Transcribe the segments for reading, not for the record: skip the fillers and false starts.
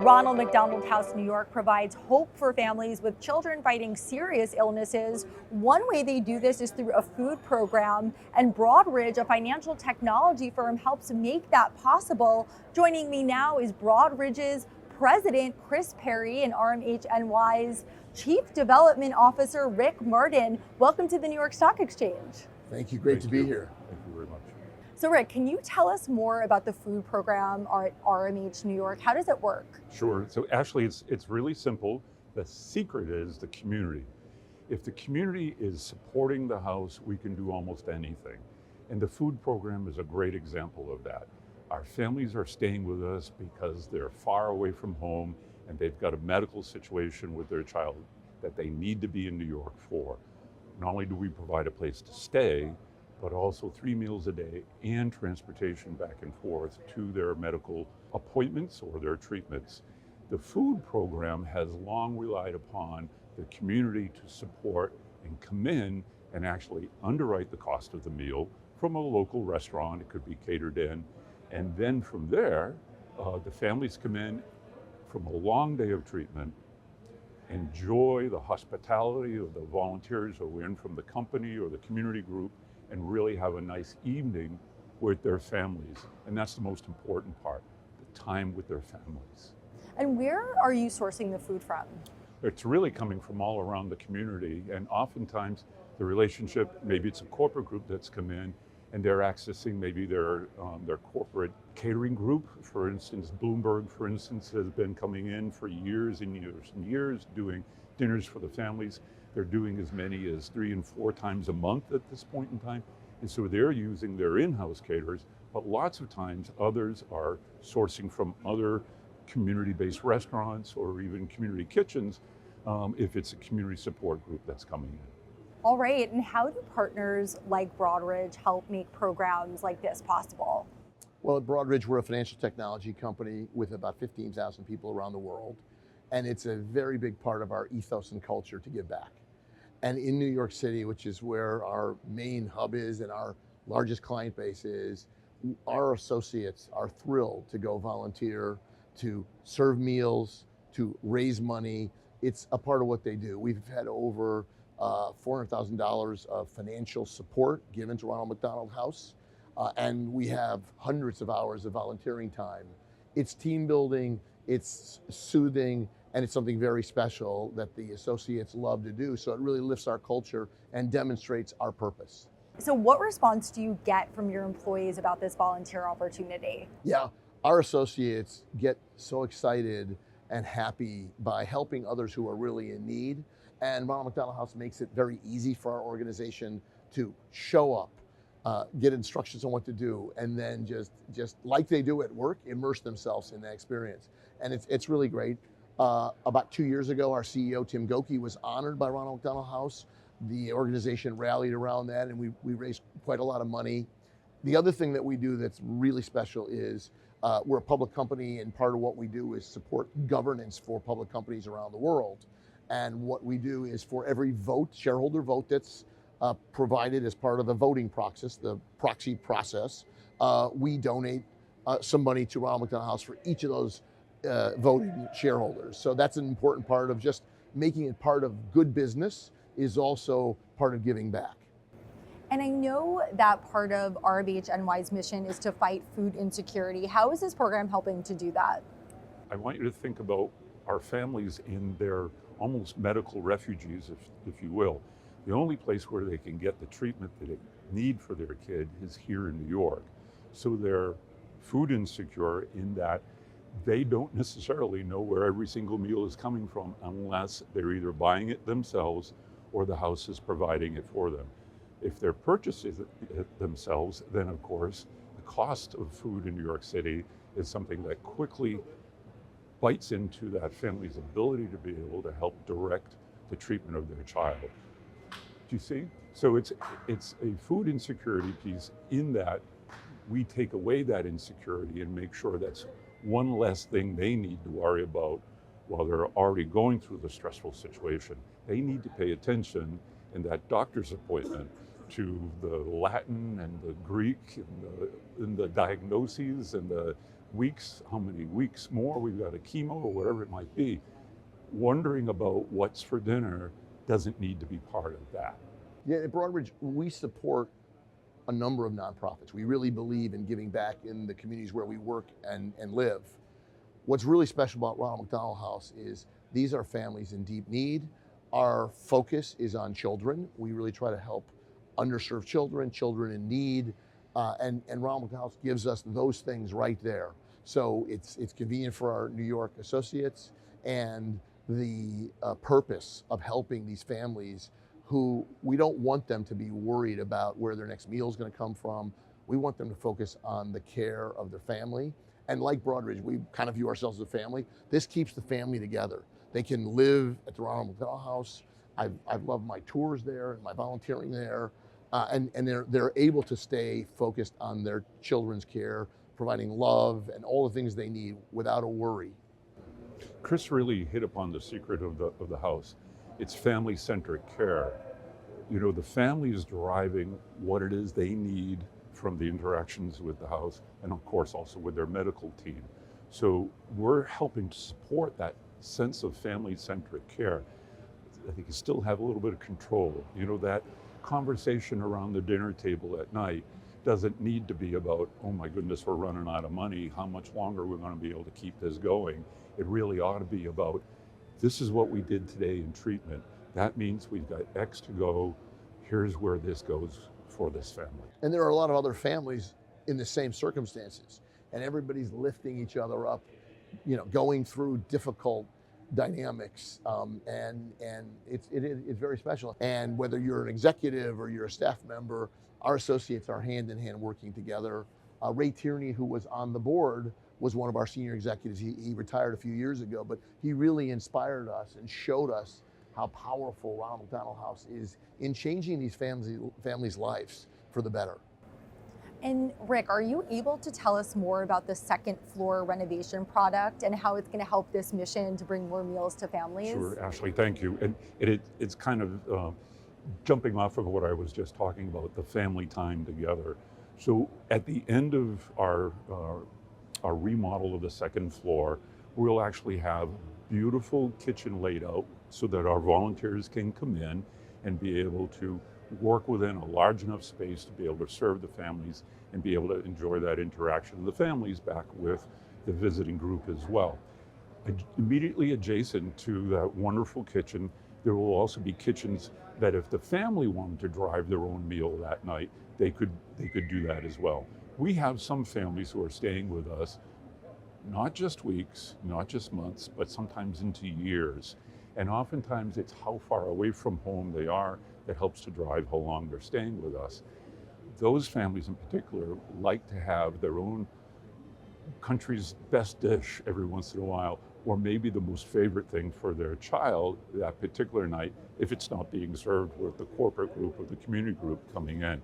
Ronald McDonald House New York provides hope for families with children fighting serious illnesses. One way they do this is through a food program, and Broadridge, a financial technology firm, helps make that possible. Joining me now is Broadridge's President Chris Perry and RMHNY's Chief Development Officer Rick Martin. Welcome to the New York Stock Exchange. Thank you, great to be here. Thank you very much. So Rick, can you tell us more about the food program at RMH New York? How does it work? Sure, so actually it's really simple. The secret is the community. If the community is supporting the house, we can do almost anything. And the food program is a great example of that. Our families are staying with us because they're far away from home and they've got a medical situation with their child that they need to be in New York for. Not only do we provide a place to stay, but also 3 meals a day and transportation back and forth to their medical appointments or their treatments. The food program has long relied upon the community to support and come in and actually underwrite the cost of the meal from a local restaurant. It could be catered in. And then from there, the families come in from a long day of treatment, enjoy the hospitality of the volunteers who are in from the company or the community group, and really have a nice evening with their families. And that's the most important part, the time with their families. And where are you sourcing the food from? It's really coming from all around the community, and oftentimes the relationship, maybe it's a corporate group that's come in and they're accessing maybe their corporate catering group. For instance, Bloomberg, for instance, has been coming in for years and years and years doing dinners for the families. They're doing as many as 3 and 4 times a month at this point in time. And so they're using their in-house caterers, but lots of times others are sourcing from other community-based restaurants or even community kitchens if it's a community support group that's coming in. All right, and how do partners like Broadridge help make programs like this possible? Well, at Broadridge, we're a financial technology company with about 15,000 people around the world. And it's a very big part of our ethos and culture to give back. And in New York City, which is where our main hub is and our largest client base is, our associates are thrilled to go volunteer, to serve meals, to raise money. It's a part of what they do. We've had over $400,000 of financial support given to Ronald McDonald House, and we have hundreds of hours of volunteering time. It's team building, it's soothing, and it's something very special that the associates love to do. So it really lifts our culture and demonstrates our purpose. So what response do you get from your employees about this volunteer opportunity? Yeah, our associates get so excited and happy by helping others who are really in need. And Ronald McDonald House makes it very easy for our organization to show up, get instructions on what to do, and then just like they do at work, immerse themselves in that experience. And it's really great. About 2 years ago, our CEO, Tim Goki, was honored by Ronald McDonald House. The organization rallied around that, and we raised quite a lot of money. The other thing that we do that's really special is we're a public company, and part of what we do is support governance for public companies around the world. And what we do is for every vote, shareholder vote that's provided as part of the voting process, the proxy process, we donate some money to Ronald McDonald House for each of those voting shareholders. So that's an important part of just making it part of good business is also part of giving back. And I know that part of RMHNY's mission is to fight food insecurity. How is this program helping to do that? I want you to think about our families in their almost medical refugees, if you will. The only place where they can get the treatment that they need for their kid is here in New York. So they're food insecure in that they don't necessarily know where every single meal is coming from unless they're either buying it themselves or the house is providing it for them. If they're purchasing it themselves, then of course, the cost of food in New York City is something that quickly bites into that family's ability to be able to help direct the treatment of their child. Do you see? So it's a food insecurity piece in that we take away that insecurity and make sure that's one less thing they need to worry about while they're already going through the stressful situation. They need to pay attention in that doctor's appointment to the Latin and the Greek and the diagnoses and the weeks, how many weeks more we've got a chemo or whatever it might be, wondering about what's for dinner doesn't need to be part of that. Yeah, at Broadridge, we support a number of nonprofits. We really believe in giving back in the communities where we work and live. What's really special about Ronald McDonald House is these are families in deep need. Our focus is on children. We really try to help underserved children, children in need, and Ronald McDonald House gives us those things right there. So it's convenient for our New York associates, and the purpose of helping these families who we don't want them to be worried about where their next meal is going to come from. We want them to focus on the care of their family. And like Broadridge, we kind of view ourselves as a family. This keeps the family together. They can live at the Ronald McDonald House. I've loved my tours there and my volunteering there. And they're able to stay focused on their children's care, providing love and all the things they need without a worry. Chris really hit upon the secret of the house. It's family-centric care. You know, the family is driving what it is they need from the interactions with the house, and of course also with their medical team. So we're helping to support that sense of family-centric care. I think you still have a little bit of control. You know, that conversation around the dinner table at night doesn't need to be about, oh my goodness, we're running out of money, how much longer we're going to be able to keep this going. It really ought to be about, this is what we did today in treatment. That means we've got X to go. Here's where this goes for this family. And there are a lot of other families in the same circumstances, and everybody's lifting each other up, you know, going through difficult dynamics, and it's very special. And whether you're an executive or you're a staff member, our associates are hand in hand working together. Ray Tierney, who was on the board, was one of our senior executives. He retired a few years ago, but he really inspired us and showed us how powerful Ronald McDonald House is in changing these families' lives for the better. And Rick, are you able to tell us more about the second floor renovation product and how it's going to help this mission to bring more meals to families? Sure, Ashley, thank you. And it's kind of jumping off of what I was just talking about, the family time together. So at the end of our remodel of the second floor, we'll actually have beautiful kitchen laid out so that our volunteers can come in and be able to work within a large enough space to be able to serve the families and be able to enjoy that interaction of the families back with the visiting group as well. Immediately adjacent to that wonderful kitchen, there will also be kitchens that if the family wanted to drive their own meal that night, they could do that as well. We have some families who are staying with us, not just weeks, not just months, but sometimes into years. And oftentimes it's how far away from home they are that helps to drive how long they're staying with us. Those families in particular like to have their own country's best dish every once in a while, or maybe the most favorite thing for their child that particular night, if it's not being served with the corporate group or the community group coming in.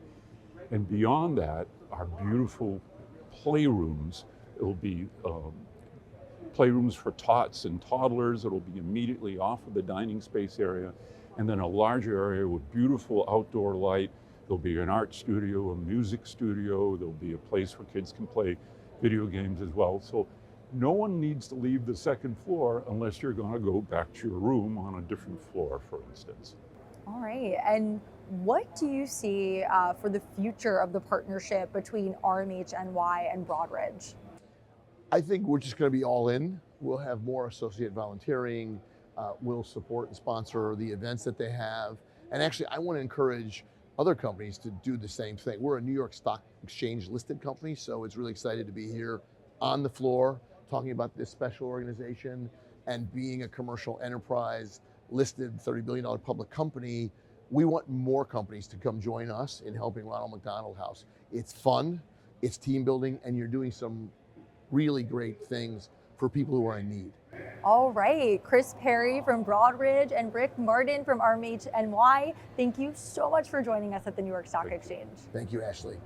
And beyond that, our beautiful playrooms. It'll be playrooms for tots and toddlers. It'll be immediately off of the dining space area, and then a larger area with beautiful outdoor light. There'll be an art studio, a music studio. There'll be a place where kids can play video games as well. So no one needs to leave the second floor unless you're going to go back to your room on a different floor, for instance. All right. And what do you see for the future of the partnership between RMHNY and Broadridge? I think we're just going to be all in. We'll have more associate volunteering. We'll support and sponsor the events that they have. And actually, I want to encourage other companies to do the same thing. We're a New York Stock Exchange listed company, so it's really excited to be here on the floor talking about this special organization, and being a commercial enterprise listed $30 billion public company. We want more companies to come join us in helping Ronald McDonald House. It's fun, it's team building, and you're doing some really great things for people who are in need. All right, Chris Perry from Broadridge and Rick Martin from RMHNY, thank you so much for joining us at the New York Stock Exchange. Thank you, Ashley.